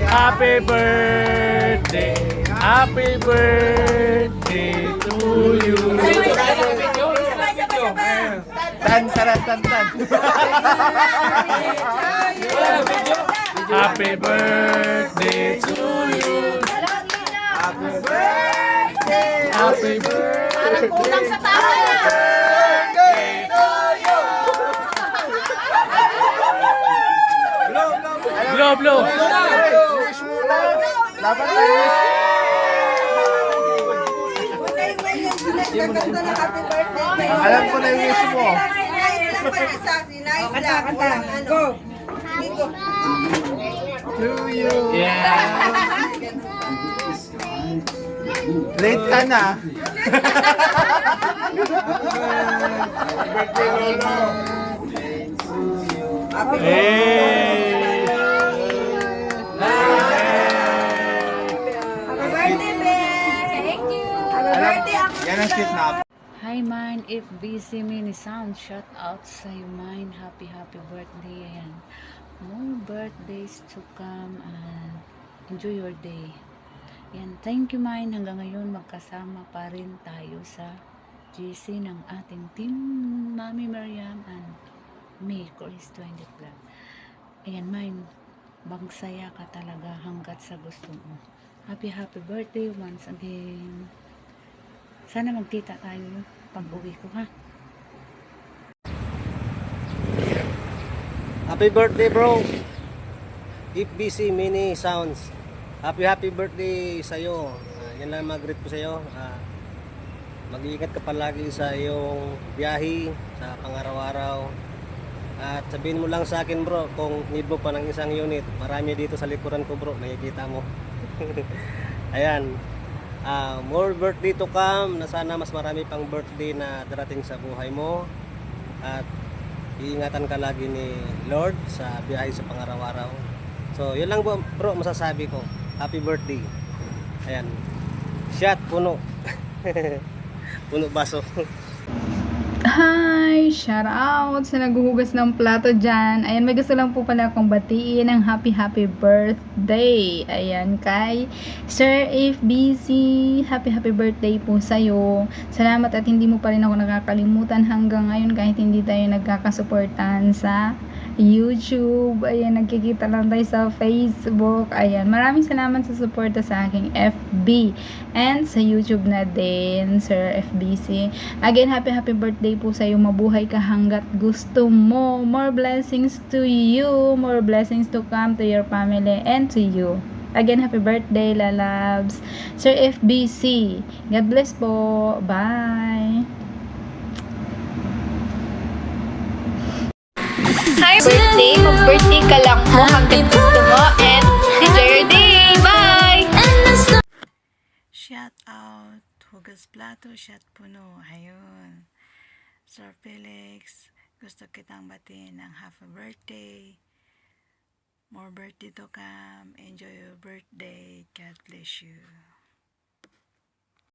Happy birthday, happy birthday to you. Tan tan tan tan. Happy birthday to you. Happy birthday. Happy birthday. Kulang sa tao. Blow, blow. Dapat tayo. Alam ko na yung wish mo. Go. To you. Yeah. Late ka na. Birthday Lolo. Hey. Yan ang sweet na. Hi Mine, if busy mini sound, shout out sa iyo Mine, happy birthday, ayan. More birthdays to come and enjoy your day. Ayan, thank you Mine, hanggang ngayon magkasama pa rin tayo sa GC ng ating team, Mami Mariam and me, Chris 20 Vlog. Ayan Mine, bagsaya ka talaga hanggat sa gusto mo. Happy birthday once again. Sana magkita tayo pag-uwi ko, ha? Happy birthday, bro. FBC Mini Sounds. Happy birthday sa iyo. Yan lang mag-greet ko sa iyo. Mag-iingat ka palagi sa iyong biyahe sa pang-araw-araw. At sabihin mo lang sa akin, bro, kung need mo pa ng isang unit. Marami dito sa likuran ko, bro. Nakikita mo. Ayan. More birthday to come, na sana mas marami pang birthday na darating sa buhay mo, at iingatan ka lagi ni Lord sa biyahe sa pangaraw-araw. So yun lang bro, masasabi ko. Happy birthday. Ayan, shot puno. Puno baso. Hi! Shout out sa naghuhugas ng plato dyan. Ayan, may gusto lang po pala akong batiin ng happy birthday. Ayan, kay Sir FBC. Happy birthday po sa'yo. Salamat at hindi mo pa rin ako nakakalimutan hanggang ngayon kahit hindi tayo nagkakasuportahan sa YouTube. Ayan, nagkikita lang tayo sa Facebook. Ayan, maraming salamat sa suporta sa aking FB and sa YouTube na din, Sir FBC. Again, happy birthday po sa iyo. Mabuhay ka hanggat gusto mo. More blessings to you. More blessings to come to your family and to you. Again, happy birthday, lalabs. Sir FBC. God bless po. Bye. Hi, birthday! Mag-birthday ka lang po hanggang gusto mo and enjoy your day! Bye! Shout out, hugas plato, shout puno. Ayun. Sir Felix, gusto kitang batiin ng happy birthday. More birthday to come. Enjoy your birthday. God bless you.